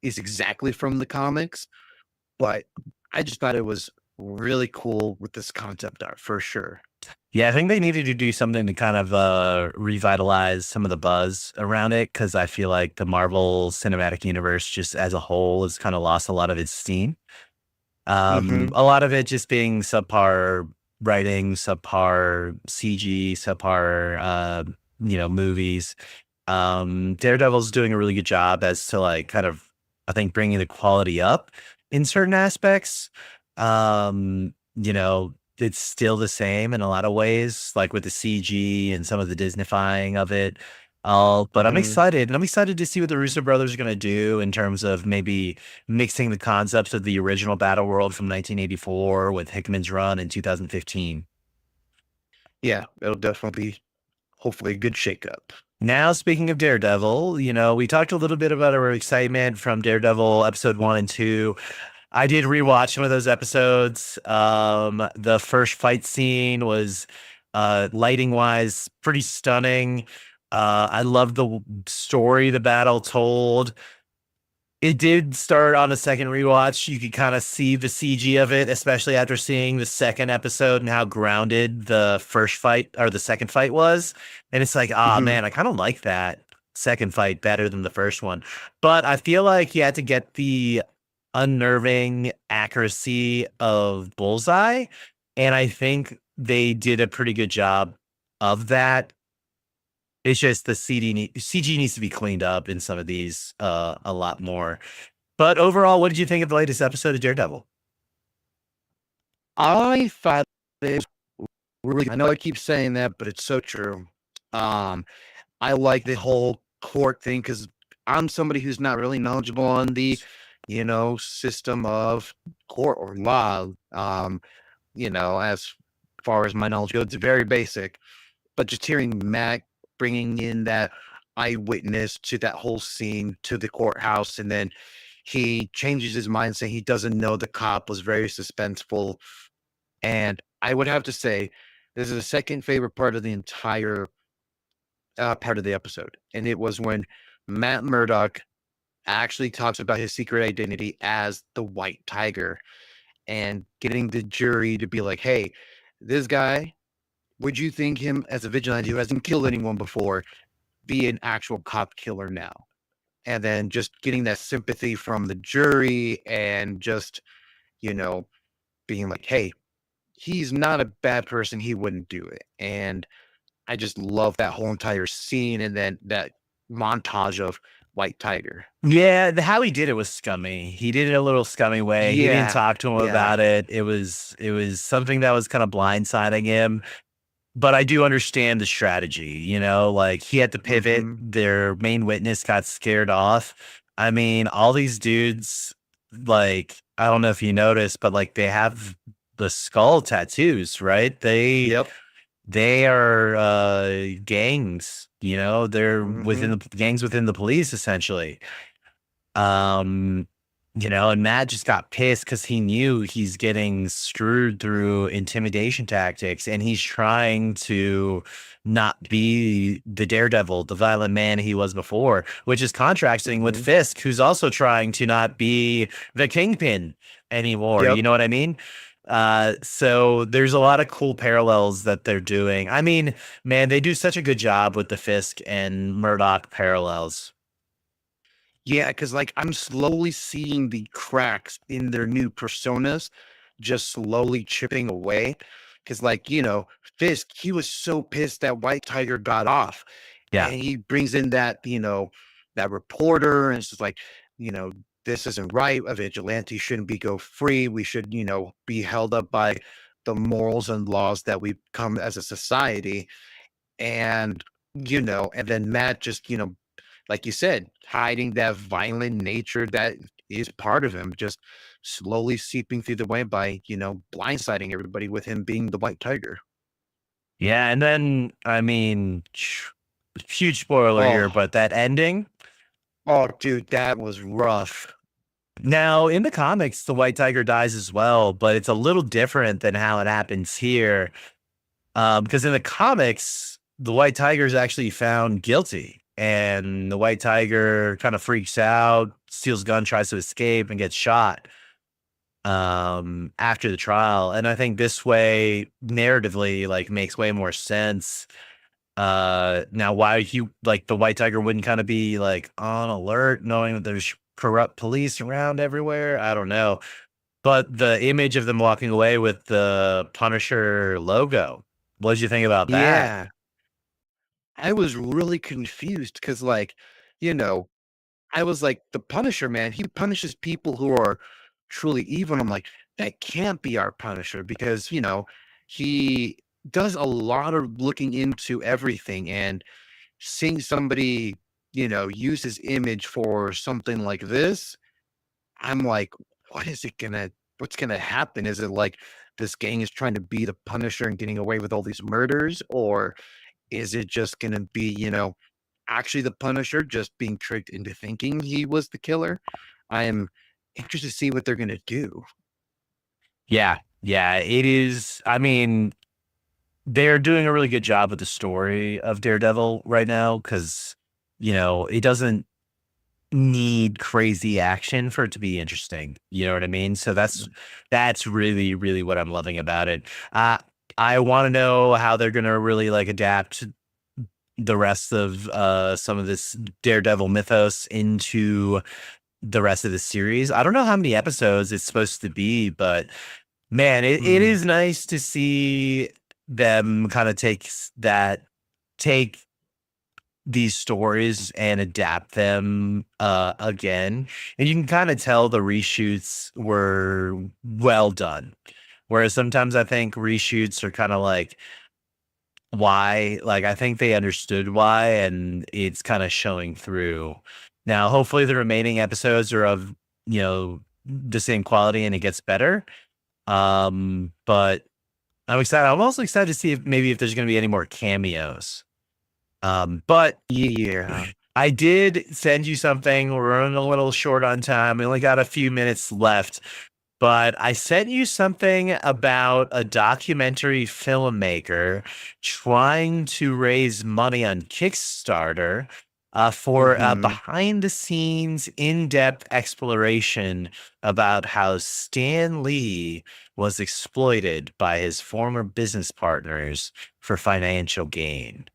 is exactly from the comics, but I just thought it was really cool with this concept art for sure. Yeah, I think they needed to do something to kind of revitalize some of the buzz around it because I feel like the Marvel Cinematic Universe, just as a whole, has kind of lost a lot of its steam. Mhm. A lot of it just being subpar writing, subpar CG, subpar movies. Daredevil's doing a really good job as to like kind of, I think, bringing the quality up in certain aspects. It's still the same in a lot of ways, like with the CG and some of the Disneyfying of it. But I'm Mhm. excited, and I'm excited to see what the Russo brothers are going to do in terms of maybe mixing the concepts of the original Battle World from 1984 with Hickman's run in 2015. Yeah, it'll definitely be hopefully a good shakeup. Now, speaking of Daredevil, we talked a little bit about our excitement from Daredevil episode 1 and 2. I did rewatch some of those episodes. The first fight scene was, lighting wise, pretty stunning. I love the story the battle told. It did start on a second rewatch. You could kind of see the CG of it, especially after seeing the second episode and how grounded the first fight or the second fight was. And it's like, ah, Mhm. man, I kind of like that second fight better than the first one. But I feel like you had to get the unnerving accuracy of Bullseye. And I think they did a pretty good job of that. It's just the CG needs to be cleaned up in some of these a lot more. But overall, what did you think of the latest episode of Daredevil? I thought it was really. I know I keep saying that, but it's so true. Um, I like the whole court thing because I'm somebody who's not really knowledgeable on the, system of court or law. As far as my knowledge goes, it's very basic. But just hearing Mac bringing in that eyewitness to that whole scene to the courthouse, and then he changes his mind, saying he doesn't know the cop, was very suspenseful. And I would have to say, this is the second favorite part of the entire part of the episode. And it was when Matt Murdock actually talks about his secret identity as the White Tiger and getting the jury to be like, hey, this guy, would you think him as a vigilante who hasn't killed anyone before be an actual cop killer now? And then just getting that sympathy from the jury and just, you know, being like, hey, he's not a bad person. He wouldn't do it. And I just love that whole entire scene and then that montage of White Tiger. Yeah, how he did it was scummy. He did it a little scummy way. He didn't Yeah. talk to him Yeah. about it. It was something that was kind of blindsiding him. But I do understand the strategy, like he had to pivot. Hmm. Their main witness got scared off. I mean, all these dudes, like, I don't know if you noticed, but like they have the skull tattoos, right? They Yep. they are gangs, they're Hmm. within the gangs within the police essentially. Um, and Matt just got pissed because he knew he's getting screwed through intimidation tactics, and he's trying to not be the daredevil, the violent man he was before, which is contrasting with Hmm. Fisk, who's also trying to not be the kingpin anymore. You Yep. know what I mean? So there's a lot of cool parallels that they're doing. I mean, man, they do such a good job with the Fisk and Murdoch parallels. Yeah, because like I'm slowly seeing the cracks in their new personas just slowly chipping away. Because, like, Fisk, he was so pissed that White Tiger got off. Yeah. And he brings in that, that reporter, and it's just like, you know, this isn't right. A vigilante shouldn't be go free. We should, be held up by the morals and laws that we've come as a society. And, and then Matt just, like you said, hiding that violent nature that is part of him, just slowly seeping through the way by, blindsiding everybody with him being the White Tiger. Yeah, and then I mean, huge spoiler here, Oh, but that ending. oh, dude, that was rough. Now, in the comics, the White Tiger dies as well, but it's a little different than how it happens here. Because in the comics, the White Tiger is actually found guilty, and the White Tiger kind of freaks out, steals a gun, tries to escape, and gets shot after the trial. And I think this way, narratively, like makes way more sense. Now why you like the White Tiger wouldn't kind of be like on alert knowing that there's corrupt police around everywhere, I don't know. But the image of them walking away with the Punisher logo, what did you think about that? Yeah, I was really confused because, like, you know, I was like, the Punisher, man, he punishes people who are truly evil. And I'm like, that can't be our Punisher because, he does a lot of looking into everything, and seeing somebody, use his image for something like this, I'm like, what is it gonna what's gonna happen? Is it like this gang is trying to be the Punisher and getting away with all these murders? Or is it just gonna be, actually the Punisher just being tricked into thinking he was the killer? I am interested to see what they're gonna do. Yeah, yeah, it is. I mean, they're doing a really good job with the story of Daredevil right now because, it doesn't need crazy action for it to be interesting. You know what I mean? So that's really, really what I'm loving about it. I want to know how they're gonna really like adapt the rest of some of this Daredevil mythos into the rest of the series. I don't know how many episodes it's supposed to be, but man, it Mhm. is nice to see them kind of take these stories and adapt them again, and you can kind of tell the reshoots were well done. Whereas sometimes I think reshoots are kind of like, why? Like, I think they understood why, and it's kind of showing through. Now, hopefully, the remaining episodes are of, the same quality and it gets better. But I'm excited. I'm also excited to see if there's going to be any more cameos. But Yeah. I did send you something. We're running a little short on time. We only got a few minutes left, but I sent you something about a documentary filmmaker trying to raise money on Kickstarter for a Hmm. behind the scenes, in depth exploration about how Stan Lee was exploited by his former business partners for financial gain.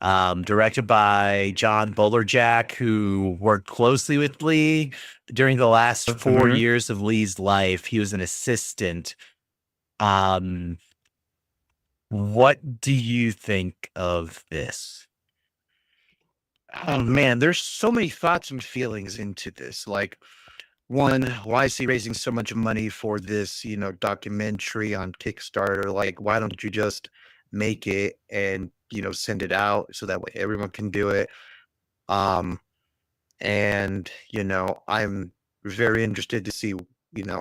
Directed by John Bolerjack, who worked closely with Lee during the last 4 Hmm. years of Lee's life. He was an assistant. Um, what do you think of this? Oh man, there's so many thoughts and feelings into this. Like, one, why is he raising so much money for this, documentary on Kickstarter? Like, why don't you just make it and, send it out so that way everyone can do it? Um, and, I'm very interested to see,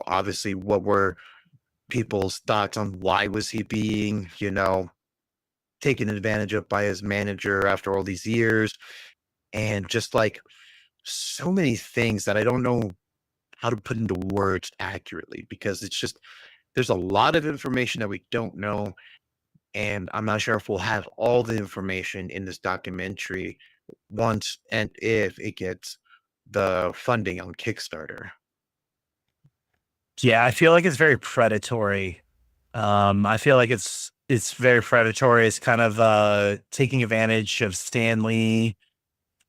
obviously what were people's thoughts on why was he being, taken advantage of by his manager after all these years, and just like so many things that I don't know how to put into words accurately, because it's just there's a lot of information that we don't know, and I'm not sure if we'll have all the information in this documentary once and if it gets the funding on Kickstarter. Yeah, I feel like it's very predatory. I feel like it's very predatory. It's kind of taking advantage of Stan Lee.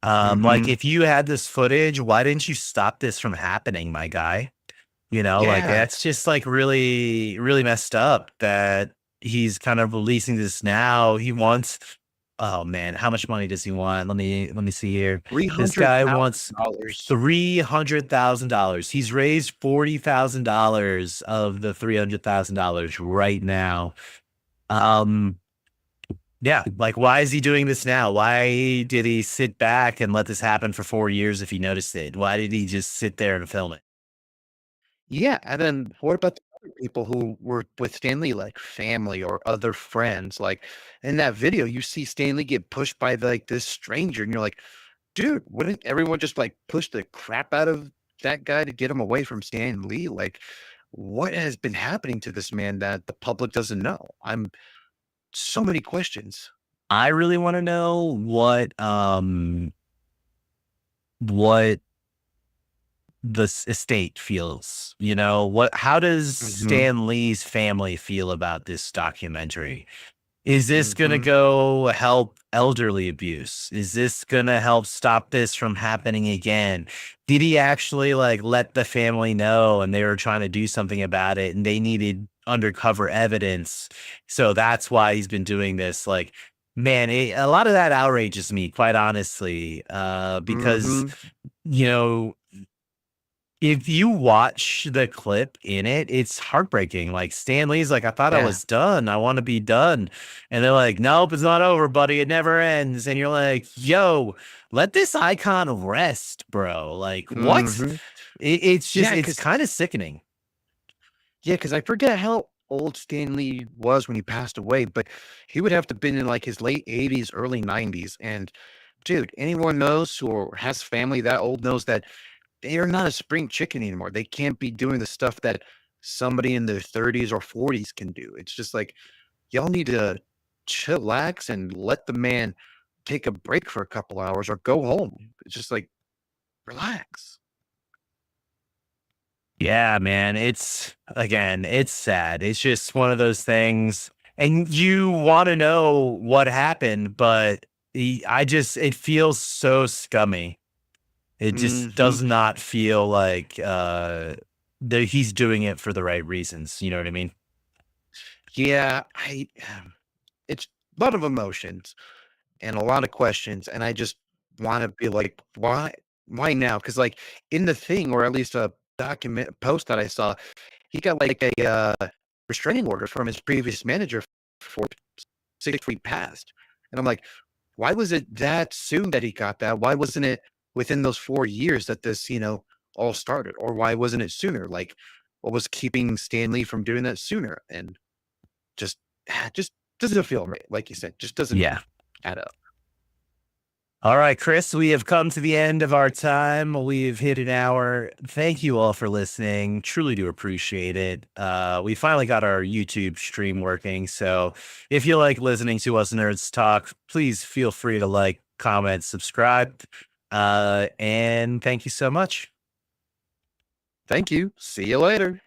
Like, Hmm. if you had this footage, why didn't you stop this from happening, my guy? Like, Yeah. that's just like really, really messed up that he's kind of releasing this now. He wants, oh man, how much money does he want? Let me see here. three This hundred guy thousand wants dollars $300,000. He's raised $40,000 of the $300,000 right now. Um, yeah, like, why is he doing this now? Why did he sit back and let this happen for 4 years if he noticed it? Why did he just sit there and film it? Yeah, and then what about the other people who were with Stanley, like family or other friends? Like in that video, you see Stanley get pushed by like this stranger, and you're like, dude, wouldn't everyone just like push the crap out of that guy to get him away from Stan Lee? Like, what has been happening to this man that the public doesn't know? I'm so many questions. I really want to know what the estate feels. How does Hmm. Stan Lee's family feel about this documentary? Is this going to Hmm. go help elderly abuse? Is this going to help stop this from happening again? Did he actually like let the family know and they were trying to do something about it and they needed undercover evidence? So that's why he's been doing this. Like, man, a lot of that outrages me, quite honestly, because, Hmm. you know, if you watch the clip in it, it's heartbreaking. Like, Stan Lee's like, "I thought I Yeah. was done. I wanna be done." And they're like, "Nope, it's not over, buddy. It never ends." And you're like, "Yo, let this icon rest, bro." Like, what? Hmm. It's just Yeah, it's because kinda sickening. I forget how old Stanley was when he passed away, but he would have to been in like his late 80s, early 90s. And dude, anyone knows or has family that old knows that they are not a spring chicken anymore. They can't be doing the stuff that somebody in their 30s or 40s can do. It's just like y'all need to chillax and let the man take a break for a couple hours or go home. It's just like relax. Yeah, man. It's sad. It's just one of those things. And you want to know what happened, but it feels so scummy. It just Hmm. does not feel like, that he's doing it for the right reasons, you know what I mean? Yeah, it's a lot of emotions and a lot of questions. And I just want to be like, why now? Because like in the thing, or at least a document post that I saw, he got like a restraining order from his previous manager for 6 week past. And I'm like, why was it that soon that he got that? Why wasn't it within those 4 years that this, all started? Or why wasn't it sooner? Like, what was keeping Stan Lee from doing that sooner? And just, just doesn't feel right. Like you said, just doesn't Yeah. add up. All right, Chris, we have come to the end of our time. We've hit an hour. Thank you all for listening. Truly do appreciate it. We finally got our YouTube stream working. So if you like listening to us nerds talk, please feel free to like, comment, subscribe. And thank you so much. Thank you. See you later.